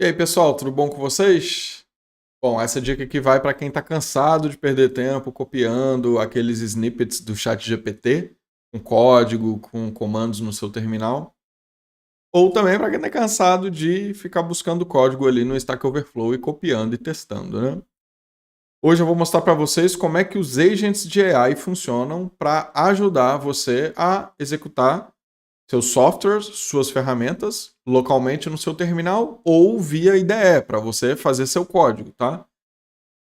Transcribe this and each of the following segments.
E aí, pessoal, tudo bom com vocês? Bom, essa dica aqui vai para quem está cansado de perder tempo copiando aqueles snippets do chat GPT com código, com comandos no seu terminal. Ou também para quem está cansado de ficar buscando código ali no Stack Overflow e copiando e testando, né? Hoje eu vou mostrar para vocês como é que os agents de AI funcionam para ajudar você a executar seus softwares, suas ferramentas, localmente no seu terminal ou via IDE, para você fazer seu código, tá?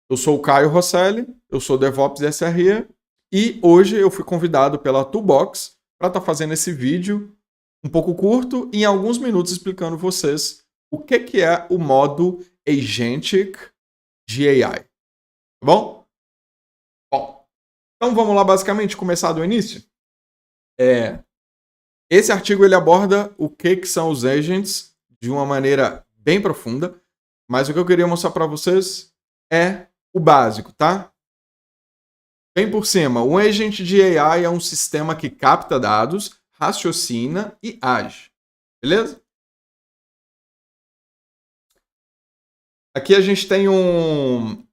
Eu sou o Caio Rosselli, eu sou DevOps SRE e hoje eu fui convidado pela Toolbox para estar fazendo esse vídeo um pouco curto, em alguns minutos explicando vocês o que é o modo Agentic de AI. Tá bom? Bom, então vamos lá basicamente começar do início. Esse artigo ele aborda o que são os agents de uma maneira bem profunda, mas o que eu queria mostrar para vocês é o básico, tá? Bem por cima, um agent de AI é um sistema que capta dados, raciocina e age. Beleza? Aqui a gente tem um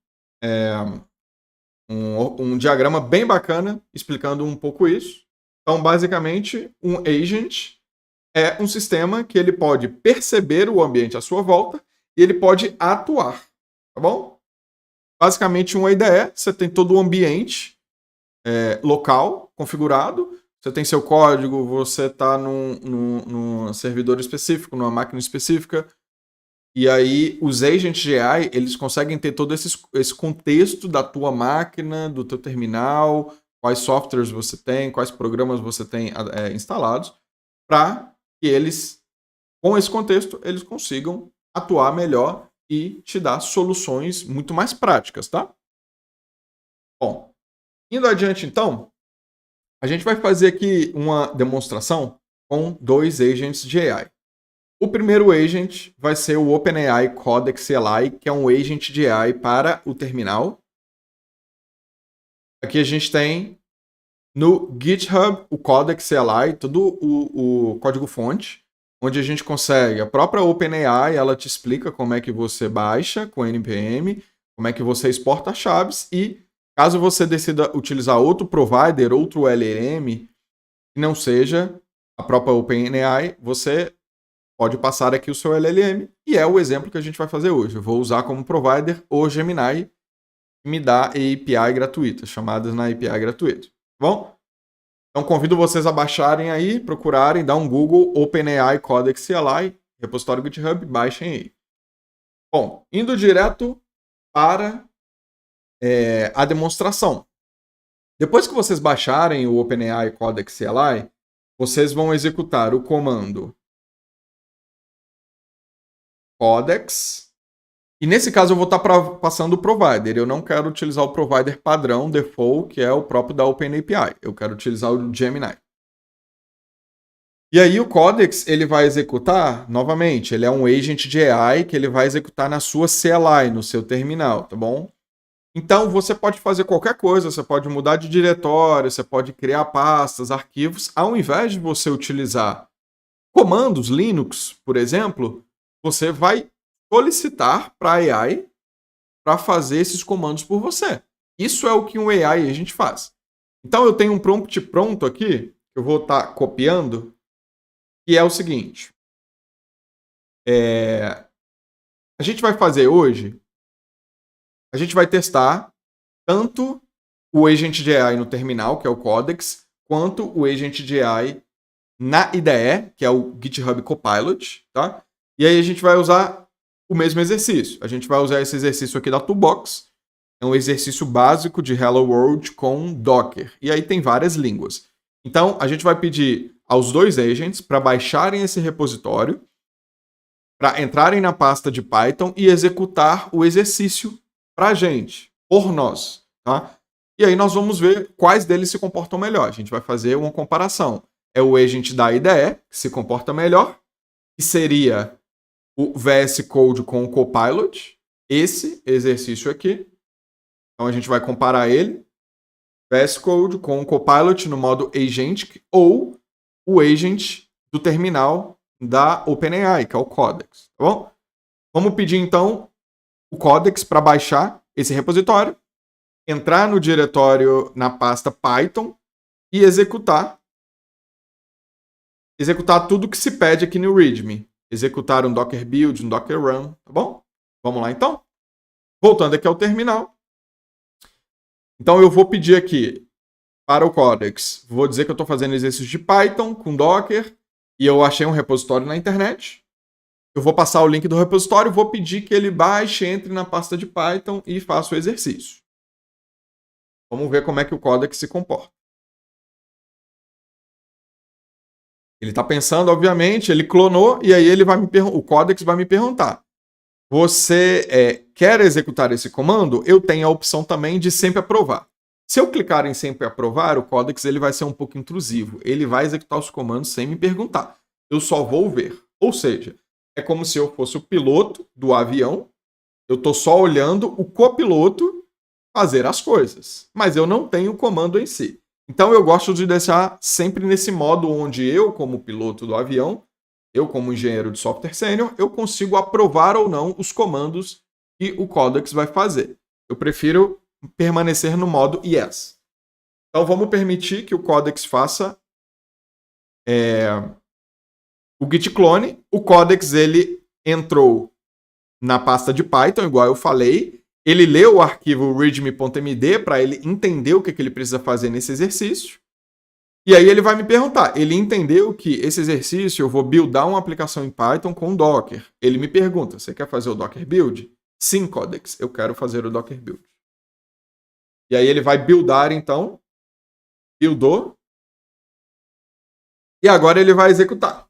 diagrama bem bacana explicando um pouco isso. Então, basicamente, um agent é um sistema que ele pode perceber o ambiente à sua volta e ele pode atuar, tá bom? Basicamente, uma IDE, você tem todo o ambiente local configurado, você tem seu código, você está num servidor específico, numa máquina específica, e aí os agents de AI, eles conseguem ter todo esse contexto da tua máquina, do teu terminal, quais softwares você tem, quais programas você tem instalados, para que eles, com esse contexto, eles consigam atuar melhor e te dar soluções muito mais práticas, tá? Bom, indo adiante então, a gente vai fazer aqui uma demonstração com dois agents de AI. O primeiro agent vai ser o OpenAI Codex CLI, que é um agent de AI para o terminal. Aqui a gente tem no GitHub o Codex CLI, todo o código-fonte, onde a gente consegue, a própria OpenAI, ela te explica como é que você baixa com NPM, como é que você exporta chaves e, caso você decida utilizar outro provider, outro LLM, que não seja a própria OpenAI, você pode passar aqui o seu LLM, e é o exemplo que a gente vai fazer hoje. Eu vou usar como provider o Gemini, que me dá API gratuita, chamadas na API gratuita. Bom? Então convido vocês a baixarem aí, procurarem, dar um Google OpenAI Codex CLI, repositório GitHub, baixem aí. Bom, indo direto para a demonstração. Depois que vocês baixarem o OpenAI Codex CLI, vocês vão executar o comando Codex. E nesse caso eu vou estar passando o provider. Eu não quero utilizar o provider padrão, default, que é o próprio da OpenAPI. Eu quero utilizar o Gemini. E aí o Codex, ele vai executar, novamente, ele é um agent de AI que ele vai executar na sua CLI, no seu terminal, tá bom? Então você pode fazer qualquer coisa, você pode mudar de diretório, você pode criar pastas, arquivos. Ao invés de você utilizar comandos Linux, por exemplo, você vai solicitar para a AI para fazer esses comandos por você. Isso é o que um AI a gente faz. Então eu tenho um prompt pronto aqui, que eu vou estar copiando, que é o seguinte. A gente vai fazer hoje, a gente vai testar tanto o agent de AI no terminal, que é o Codex, quanto o agent de AI na IDE, que é o GitHub Copilot, tá? E aí a gente vai usar o mesmo exercício. A gente vai usar esse exercício aqui da Toolbox. É um exercício básico de Hello World com Docker. E aí tem várias línguas. Então, a gente vai pedir aos dois agents para baixarem esse repositório, para entrarem na pasta de Python e executar o exercício para a gente, por nós, tá? E aí nós vamos ver quais deles se comportam melhor. A gente vai fazer uma comparação. É o agent da IDE, que se comporta melhor, que seria o VS Code com o Copilot, esse exercício aqui. Então a gente vai comparar ele, VS Code com o Copilot no modo Agentic, ou o agent do terminal da OpenAI, que é o Codex, tá bom? Vamos pedir, então, o codex para baixar esse repositório, entrar no diretório na pasta Python e executar tudo que se pede aqui no README. Executar um Docker build, um Docker run, tá bom? Vamos lá, então? Voltando aqui ao terminal. Então, eu vou pedir aqui para o codex, vou dizer que eu estou fazendo exercício de Python com Docker e eu achei um repositório na internet. Eu vou passar o link do repositório, vou pedir que ele baixe, entre na pasta de Python e faça o exercício. Vamos ver como é que o codex se comporta. Ele está pensando, obviamente, ele clonou e aí ele vai o codex vai me perguntar: você quer executar esse comando? Eu tenho a opção também de sempre aprovar. Se eu clicar em sempre aprovar, o codex ele vai ser um pouco intrusivo. Ele vai executar os comandos sem me perguntar. Eu só vou ver. Ou seja, é como se eu fosse o piloto do avião. Eu estou só olhando o copiloto fazer as coisas. Mas eu não tenho o comando em si. Então eu gosto de deixar sempre nesse modo onde eu, como piloto do avião, eu, como engenheiro de software sênior, eu consigo aprovar ou não os comandos que o codex vai fazer. Eu prefiro permanecer no modo yes. Então vamos permitir que o codex faça o git clone. O codex ele entrou na pasta de Python, igual eu falei. Ele leu o arquivo readme.md para ele entender o que ele precisa fazer nesse exercício. E aí ele vai me perguntar, ele entendeu que esse exercício eu vou buildar uma aplicação em Python com Docker. Ele me pergunta, você quer fazer o Docker build? Sim, codex, eu quero fazer o Docker build. E aí ele vai buildar, então. Buildou. E agora ele vai executar.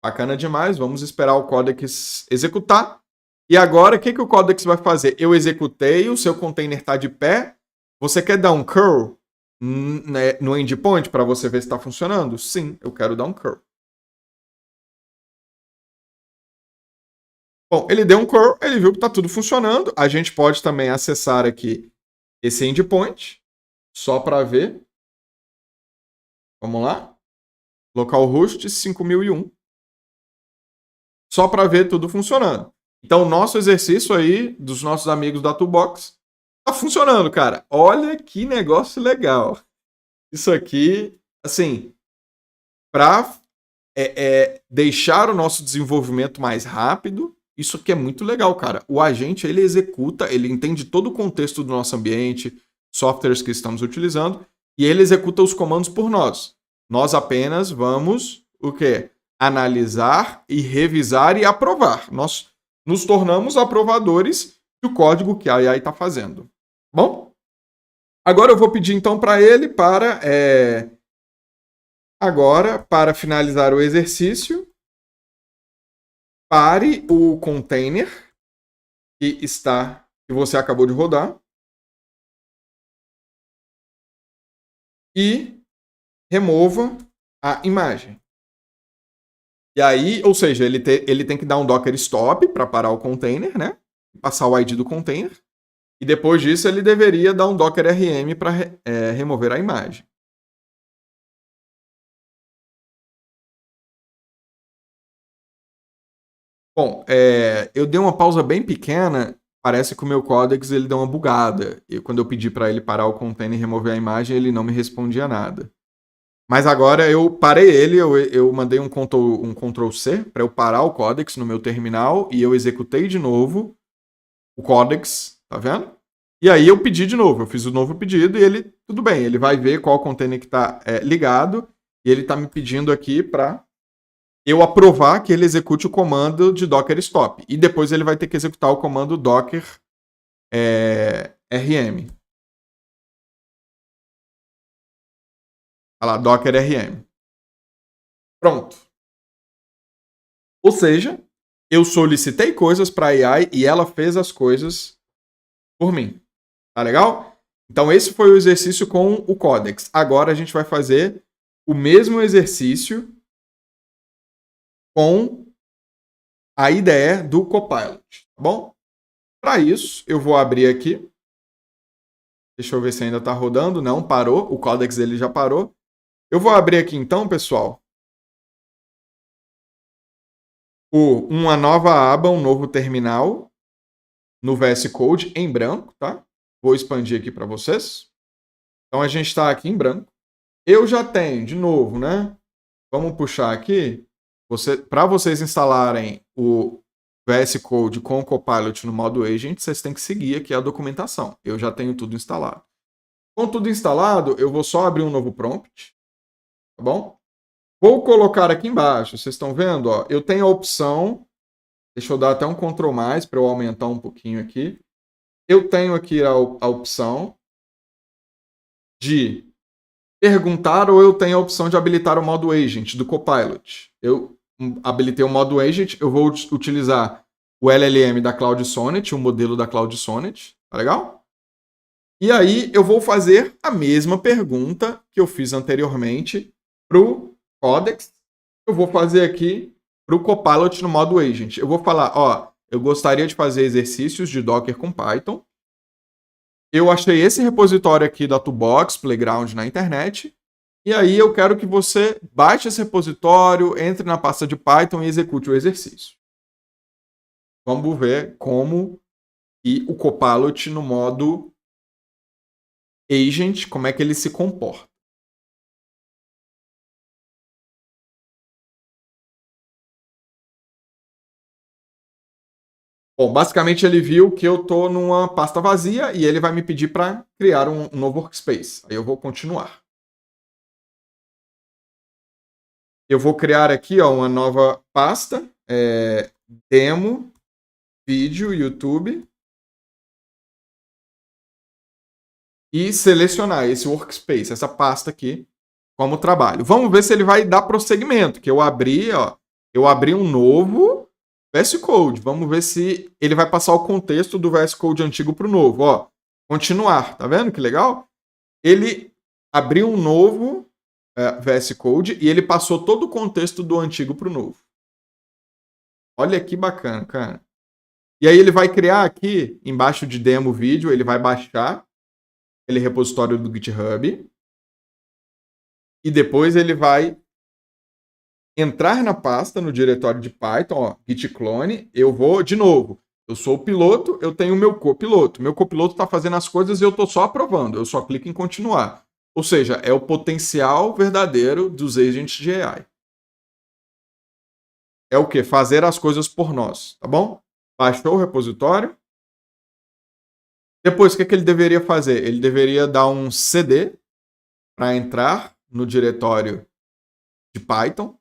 Bacana demais. Vamos esperar o codex executar. E agora, o que o codex vai fazer? Eu executei, o seu container está de pé. Você quer dar um curl no endpoint para você ver se está funcionando? Sim, eu quero dar um curl. Bom, ele deu um curl, ele viu que está tudo funcionando. A gente pode também acessar aqui esse endpoint, só para ver. Vamos lá. Localhost 5001. Só para ver tudo funcionando. Então, o nosso exercício aí, dos nossos amigos da Toolbox, tá funcionando, cara. Olha que negócio legal. Isso aqui, assim, para deixar o nosso desenvolvimento mais rápido, isso aqui é muito legal, cara. O agente, ele executa, ele entende todo o contexto do nosso ambiente, softwares que estamos utilizando, e ele executa os comandos por nós. Nós apenas vamos, o quê? Analisar e revisar e aprovar. Nós nos tornamos aprovadores do código que a AI está fazendo. Bom, agora eu vou pedir então para ele para finalizar o exercício, pare o container que você acabou de rodar e remova a imagem. E aí, ou seja, ele tem que dar um Docker stop para parar o container, né? Passar o ID do container. E depois disso, ele deveria dar um Docker RM para remover a imagem. Bom, eu dei uma pausa bem pequena. Parece que o meu codex ele deu uma bugada. E quando eu pedi para ele parar o container e remover a imagem, ele não me respondia nada. Mas agora eu parei ele, eu mandei um Ctrl C para eu parar o codex no meu terminal e eu executei de novo o codex, tá vendo? E aí eu pedi de novo, eu fiz o novo pedido e ele, tudo bem, ele vai ver qual container que está ligado e ele está me pedindo aqui para eu aprovar que ele execute o comando de Docker stop. E depois ele vai ter que executar o comando Docker RM. Olha lá, Docker RM. Pronto. Ou seja, eu solicitei coisas para a AI e ela fez as coisas por mim. Tá legal? Então esse foi o exercício com o Codex. Agora a gente vai fazer o mesmo exercício com a IDE do Copilot. Tá bom? Para isso, eu vou abrir aqui. Deixa eu ver se ainda está rodando. Não, parou. O Codex ele já parou. Eu vou abrir aqui então, pessoal, uma nova aba, um novo terminal no VS Code em branco, tá? Vou expandir aqui para vocês. Então a gente está aqui em branco. Eu já tenho, de novo, né? Vamos puxar aqui. Para vocês instalarem o VS Code com o Copilot no modo Agent, vocês têm que seguir aqui a documentação. Eu já tenho tudo instalado. Com tudo instalado, eu vou só abrir um novo prompt, tá bom? Vou colocar aqui embaixo, vocês estão vendo? Ó, eu tenho a opção, deixa eu dar até um Ctrl+, para eu aumentar um pouquinho aqui. Eu tenho aqui a opção de perguntar ou eu tenho a opção de habilitar o modo Agent do Copilot. Eu habilitei o modo Agent, eu vou utilizar o LLM da Cloud Sonnet, o modelo da Cloud Sonnet, tá legal? E aí eu vou fazer a mesma pergunta que eu fiz anteriormente para o Codex. Eu vou fazer aqui para o Copilot no modo Agent. Eu vou falar, ó, eu gostaria de fazer exercícios de Docker com Python. Eu achei esse repositório aqui da Toolbox Playground na internet. E aí eu quero que você baixe esse repositório, entre na pasta de Python e execute o exercício. Vamos ver como e o Copilot no modo Agent, como é que ele se comporta. Bom, basicamente ele viu que eu estou numa pasta vazia e ele vai me pedir para criar um novo workspace. Aí eu vou continuar. Eu vou criar aqui uma nova pasta, demo, vídeo, YouTube. E selecionar esse workspace, essa pasta aqui, como trabalho. Vamos ver se ele vai dar prosseguimento, que eu abri um novo VS Code. Vamos ver se ele vai passar o contexto do VS Code antigo para o novo. Ó, continuar, tá vendo que legal? Ele abriu um novo VS Code e ele passou todo o contexto do antigo para o novo. Olha que bacana, cara. E aí ele vai criar aqui, embaixo de demo vídeo, ele vai baixar aquele repositório do GitHub. E depois ele vai entrar na pasta, no diretório de Python, ó, git clone. Eu vou, de novo, eu sou o piloto, eu tenho o meu copiloto. Meu copiloto está fazendo as coisas e eu estou só aprovando. Eu só clico em continuar. Ou seja, é o potencial verdadeiro dos agents de AI. É o quê? Fazer as coisas por nós, tá bom? Baixou o repositório. Depois, o que ele deveria fazer? Ele deveria dar um CD para entrar no diretório de Python.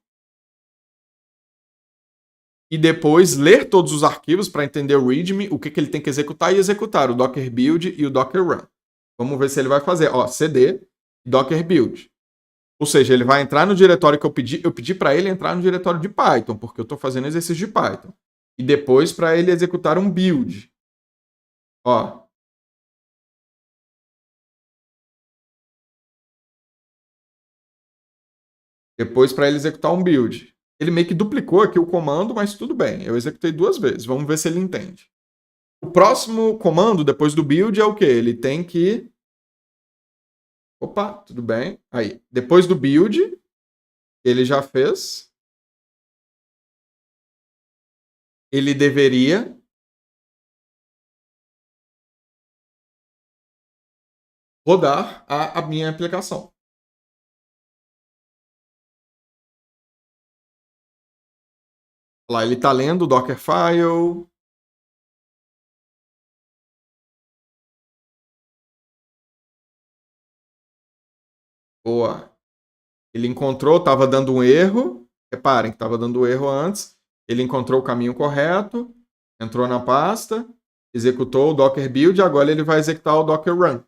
E depois ler todos os arquivos para entender o README, o que ele tem que executar e executar o Docker Build e o Docker Run. Vamos ver se ele vai fazer. Ó, CD, Docker Build. Ou seja, ele vai entrar no diretório que eu pedi para ele entrar no diretório de Python, porque eu estou fazendo exercício de Python. E depois para ele executar um build. Ó. Depois para ele executar um build. Ele meio que duplicou aqui o comando, mas tudo bem. Eu executei 2 vezes. Vamos ver se ele entende. O próximo comando, depois do build, é o quê? Ele tem que... Opa, tudo bem. Aí, depois do build, ele já fez. Ele deveria rodar a minha aplicação. Lá, ele está lendo o Dockerfile. Boa. Ele encontrou, estava dando um erro. Reparem que estava dando erro antes. Ele encontrou o caminho correto, entrou na pasta, executou o Docker Build, agora ele vai executar o Docker Run.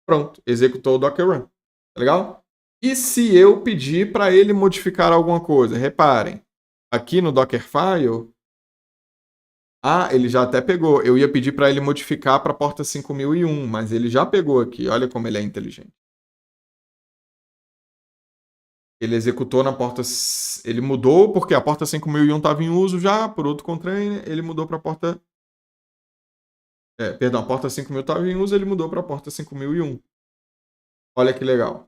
Pronto, executou o Docker Run. Tá legal? E se eu pedir para ele modificar alguma coisa? Reparem, aqui no Dockerfile, ele já até pegou. Eu ia pedir para ele modificar para a porta 5001, mas ele já pegou aqui. Olha como ele é inteligente. Ele executou na porta... Ele mudou porque a porta 5001 estava em uso já, por outro container. Ele mudou para a porta... Perdão, a porta 5000 estava em uso, ele mudou para a porta 5001. Olha que legal.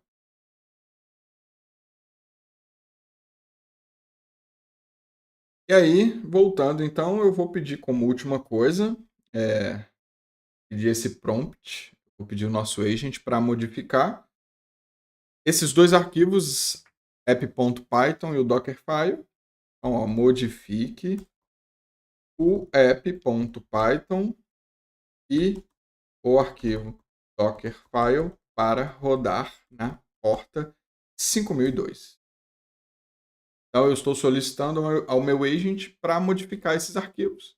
E aí, voltando então, eu vou pedir como última coisa, pedir esse prompt, vou pedir o nosso agent para modificar esses dois arquivos, app.python e o Dockerfile. Então, ó, modifique o app.python e o arquivo Dockerfile para rodar na porta 5002. Então, eu estou solicitando ao meu agent para modificar esses arquivos.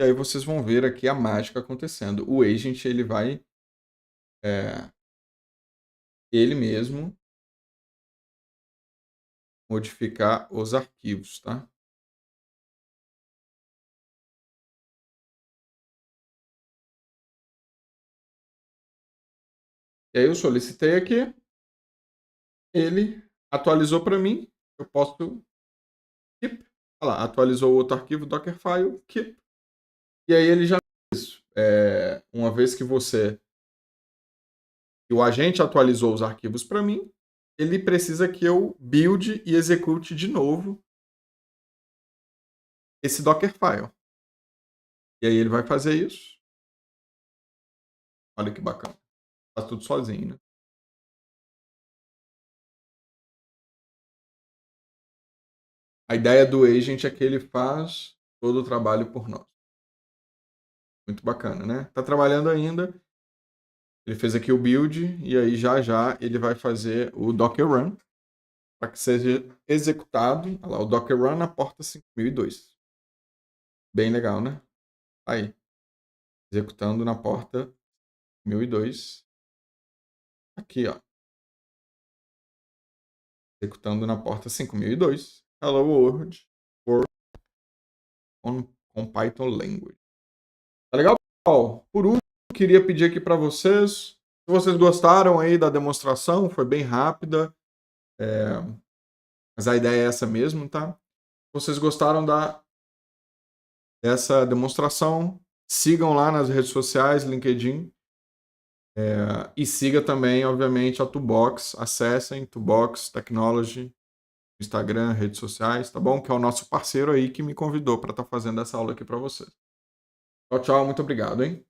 E aí vocês vão ver aqui a mágica acontecendo. O agent ele vai ele mesmo modificar os arquivos, tá? E aí eu solicitei aqui, ele atualizou para mim, eu posso keep, olha lá, atualizou o outro arquivo Dockerfile, keep, e aí ele já fez. Uma vez que o agente atualizou os arquivos para mim, ele precisa que eu build e execute de novo esse Dockerfile. E aí ele vai fazer isso. Olha que bacana. Faz tudo sozinho, né? A ideia do agent é que ele faz todo o trabalho por nós. Muito bacana, né? Tá trabalhando ainda. Ele fez aqui o build e aí já já ele vai fazer o Docker Run para que seja executado. Olha lá, o Docker Run na porta 5002. Bem legal, né? Aí, executando na porta 1002. Aqui, ó. Executando na porta 5002. Hello World. Work on Python Language. Tá legal, pessoal? Por último, queria pedir aqui para vocês, se vocês gostaram aí da demonstração, foi bem rápida, mas a ideia é essa mesmo, tá? Se vocês gostaram dessa demonstração, sigam lá nas redes sociais, LinkedIn, e siga também, obviamente, a Tubox. Acessem Tubox Technology, Instagram, redes sociais, tá bom? Que é o nosso parceiro aí que me convidou para estar fazendo essa aula aqui para vocês. Tchau, tchau, muito obrigado, hein?